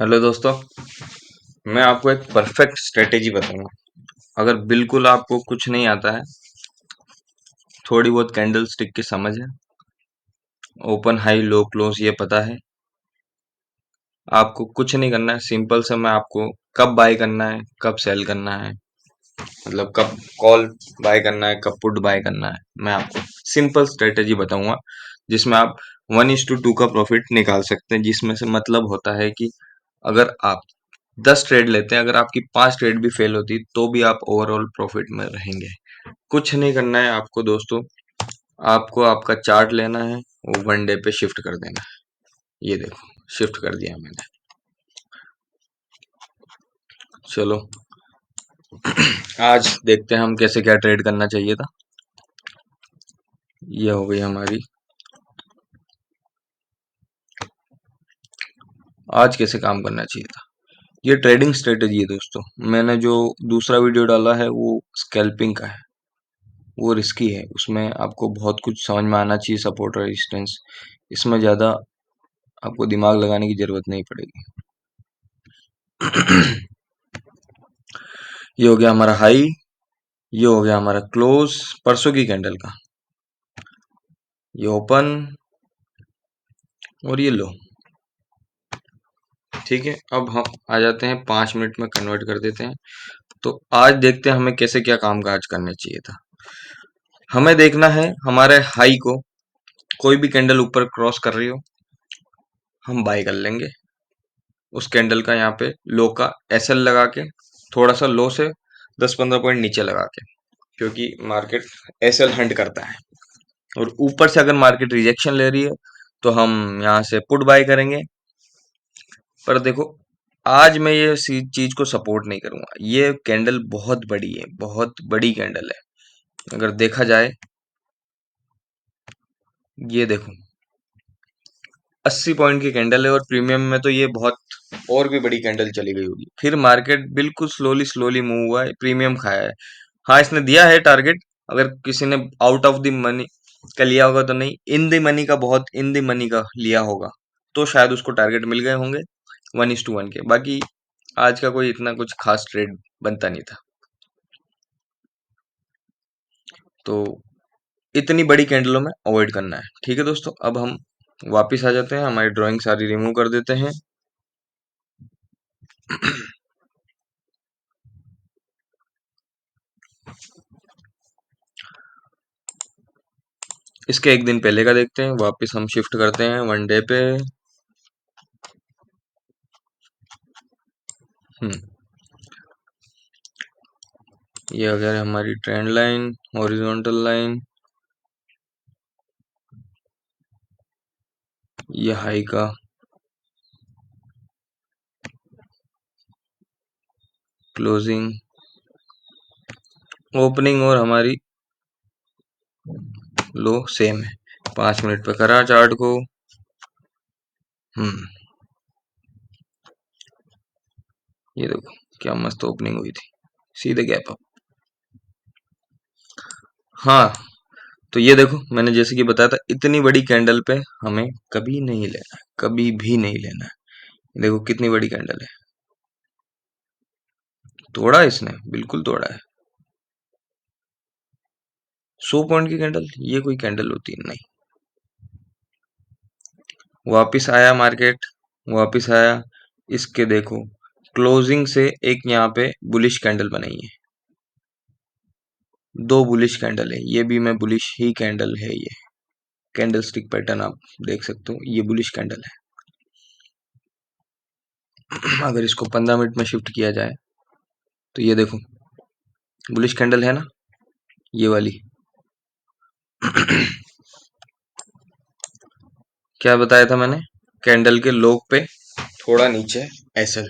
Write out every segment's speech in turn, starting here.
Hello दोस्तों। मैं आपको एक परफेक्ट स्ट्रेटेजी बताऊंगा। अगर बिल्कुल आपको कुछ नहीं आता है, थोड़ी बहुत कैंडल स्टिक की समझ है, ओपन हाई लो क्लोज ये पता है, आपको कुछ नहीं करना है। सिंपल से मैं आपको कब बाय करना है, कब सेल करना है, मतलब कब कॉल बाय करना है, कब पुट बाय करना है, मैं आपको सिंपल स्ट्रेटेजी बताऊंगा जिसमें आप 1:2 का प्रॉफिट निकाल सकते हैं। जिसमें से मतलब होता है कि अगर आप 10 ट्रेड लेते हैं, अगर आपकी 5 ट्रेड भी फेल होती तो भी आप ओवरऑल प्रॉफिट में रहेंगे। कुछ नहीं करना है आपको दोस्तों, आपको आपका चार्ट लेना है, वो 1 डे पे शिफ्ट कर देना है। ये देखो, शिफ्ट कर दिया मैंने। चलो आज देखते हैं हम कैसे क्या ट्रेड करना चाहिए था। ये हो गई हमारी आज कैसे काम करना चाहिए था। ये ट्रेडिंग स्ट्रेटेजी है दोस्तों। मैंने जो दूसरा वीडियो डाला है वो स्कैल्पिंग का है, वो रिस्की है। उसमें आपको बहुत कुछ समझ में आना चाहिए, सपोर्ट रेजिस्टेंस। इसमें ज़्यादा आपको दिमाग लगाने की जरूरत नहीं पड़ेगी। ये हो गया हमारा हाई, ये हो गया हमारा क्लोज परसों की कैंडल का, ये ओपन और ये लो। ठीक है, अब हम आ जाते हैं 5 मिनट में कन्वर्ट कर देते हैं। तो आज देखते हैं हमें कैसे क्या काम काज करने चाहिए था। हमें देखना है हमारे हाई को, कोई भी कैंडल ऊपर क्रॉस कर रही हो हम बाय कर लेंगे। उस कैंडल का यहाँ पे लो का एसएल लगा के, थोड़ा सा लो से 10-15 पॉइंट नीचे लगा के, क्योंकि मार्केट एसएल हंट करता है। और ऊपर से अगर मार्केट रिजेक्शन ले रही है तो हम यहाँ से पुट बाय करेंगे। पर देखो, आज मैं ये चीज को सपोर्ट नहीं करूंगा। ये कैंडल बहुत बड़ी है, बहुत बड़ी कैंडल है। अगर देखा जाए, ये देखो 80 पॉइंट की कैंडल है, और प्रीमियम में तो ये बहुत और भी बड़ी कैंडल चली गई होगी। फिर मार्केट बिल्कुल स्लोली स्लोली मूव हुआ है, प्रीमियम खाया है। हाँ, इसने दिया है टारगेट। अगर किसी ने आउट ऑफ द मनी का लिया होगा तो नहीं, इन द मनी का, बहुत इन द मनी का लिया होगा तो शायद उसको टारगेट मिल गए होंगे 1:1 के। बाकी आज का कोई इतना कुछ खास ट्रेड बनता नहीं था। तो इतनी बड़ी कैंडलों में अवॉइड करना है। ठीक है दोस्तों, अब हम वापिस आ जाते हैं, हमारी ड्राइंग सारी रिमूव कर देते हैं। इसके एक दिन पहले का देखते हैं, वापस हम शिफ्ट करते हैं 1 डे पे। हम्म ये अगर हमारी ट्रेंड लाइन, हॉरिजॉन्टल लाइन, ये हाई का क्लोजिंग, ओपनिंग और हमारी लो सेम है। 5 मिनट पे करा चार्ट को। हम्म ये देखो क्या मस्त ओपनिंग हुई थी, सीधे गैप अप। हाँ, तो ये देखो मैंने जैसे कि बताया था, इतनी बड़ी कैंडल पे हमें कभी नहीं लेना है, कभी भी नहीं लेना है। देखो कितनी बड़ी कैंडल है, तोड़ा इसने, बिल्कुल तोड़ा है। 100 पॉइंट की कैंडल, ये कोई कैंडल होती है? नहीं। वापिस आया मार्केट, वापिस आया। इसके देखो क्लोजिंग से एक यहाँ पे बुलिश कैंडल बनाई है, 2 बुलिश कैंडल है। ये भी मैं बुलिश ही कैंडल है। ये कैंडल स्टिक पैटर्न आप देख सकते हो, ये बुलिश कैंडल है। अगर इसको 15 मिनट में शिफ्ट किया जाए तो ये देखो बुलिश कैंडल है ना, ये वाली। क्या बताया था मैंने, कैंडल के लो पे थोड़ा नीचे एसएल,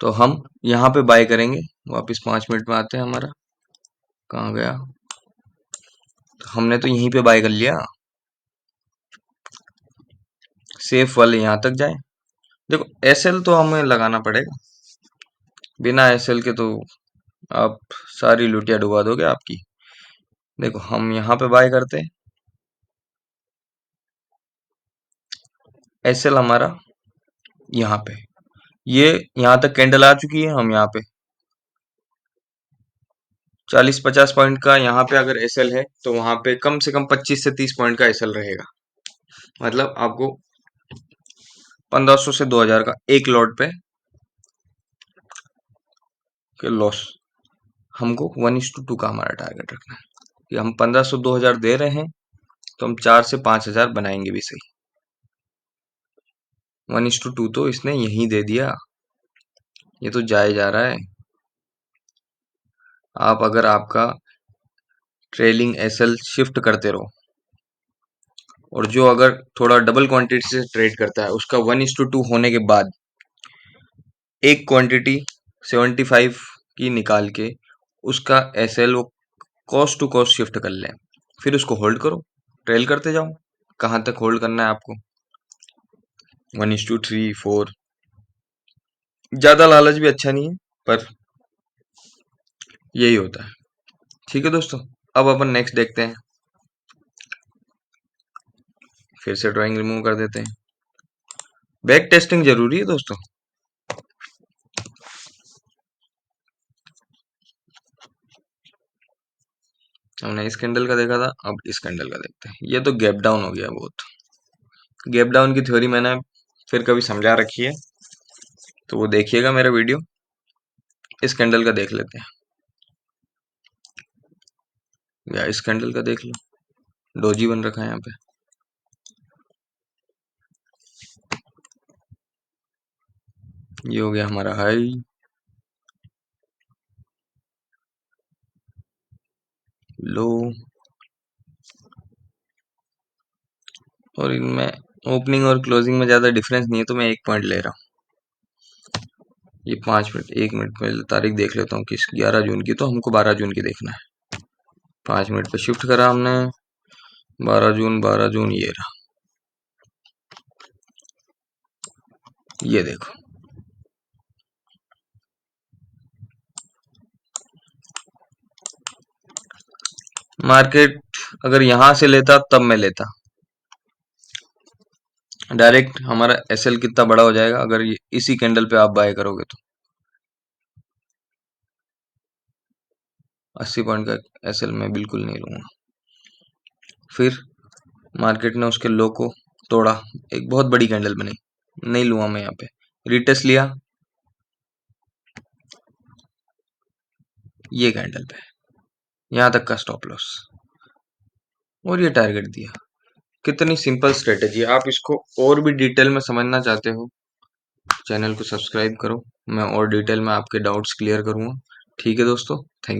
तो हम यहाँ पे बाय करेंगे। वापस 5 मिनट में आते हैं। हमारा कहाँ गया, तो हमने तो यहीं पे बाय कर लिया। सेफ वाले यहाँ तक जाए। देखो एसएल तो हमें लगाना पड़ेगा, बिना एसएल के तो आप सारी लुटिया डुबा दोगे आपकी। देखो हम यहाँ पे बाय करते हैं, एसएल हमारा यहाँ पे, ये यहाँ तक कैंडल आ चुकी है। हम यहाँ पे 40-50 पॉइंट का यहाँ पे अगर एसएल है तो वहां पे कम से कम 25 से 30 पॉइंट का एसएल रहेगा। मतलब आपको 1500 से 2000 का एक लॉट पे के लॉस। हमको 1:2 का हमारा टारगेट रखना है कि हम 1500 2000 दे रहे हैं तो हम 4 से 5000 बनाएंगे भी सही। 1:2 तो इसने यही दे दिया, ये तो जाए जा रहा है। आप अगर आपका ट्रेलिंग एसएल शिफ्ट करते रहो और जो अगर थोड़ा डबल क्वांटिटी से ट्रेड करता है उसका 1:2 होने के बाद एक क्वांटिटी 75 की निकाल के उसका एसएल वो कॉस्ट टू कॉस्ट शिफ्ट कर लें, फिर उसको होल्ड करो, ट्रेल करते जाओ। कहाँ तक होल्ड करना है आपको? 1:3 4। ज्यादा लालच भी अच्छा नहीं है, पर यही होता है। ठीक है दोस्तों, अब अपन नेक्स्ट देखते हैं। फिर से ड्राइंग रिमूव कर देते हैं। बैक टेस्टिंग जरूरी है दोस्तों। हमने इस कैंडल का देखा था, अब इस कैंडल का देखते हैं। ये तो गैप डाउन हो गया बहुत। गैप डाउन की थ्योरी मैंने फिर कभी समझा रखी है, तो वो देखिएगा मेरा वीडियो। इस कैंडल का देख लेते हैं, या इस कैंडल का देख लो। डोजी बन रखा है यहाँ पे। ये हो गया हमारा हाई, लो, और इनमें ओपनिंग और क्लोजिंग में ज्यादा डिफरेंस नहीं है, तो मैं 1 पॉइंट ले रहा हूँ। ये 5 मिनट 1 मिनट पहले तारीख देख लेता हूँ किस 11 जून की, तो हमको 12 जून की देखना है। 5 मिनट पे शिफ्ट करा हमने, 12 जून 12 जून, ये रहा। ये देखो, मार्केट अगर यहां से लेता तब मैं लेता। डायरेक्ट हमारा एसएल कितना बड़ा हो जाएगा अगर ये इसी कैंडल पे आप बाय करोगे तो। 80 पॉइंट का एसएल मैं बिल्कुल नहीं लूंगा। फिर मार्केट ने उसके लो को तोड़ा, एक बहुत बड़ी कैंडल बनी, नहीं लूंगा मैं यहाँ पे। रिटेस्ट लिया ये कैंडल पे, यहाँ तक का स्टॉप लॉस, और ये टारगेट दिया। कितनी सिंपल स्ट्रेटेजी है। आप इसको और भी डिटेल में समझना चाहते हो, चैनल को सब्सक्राइब करो, मैं और डिटेल में आपके डाउट्स क्लियर करूंगा। ठीक है दोस्तों, थैंक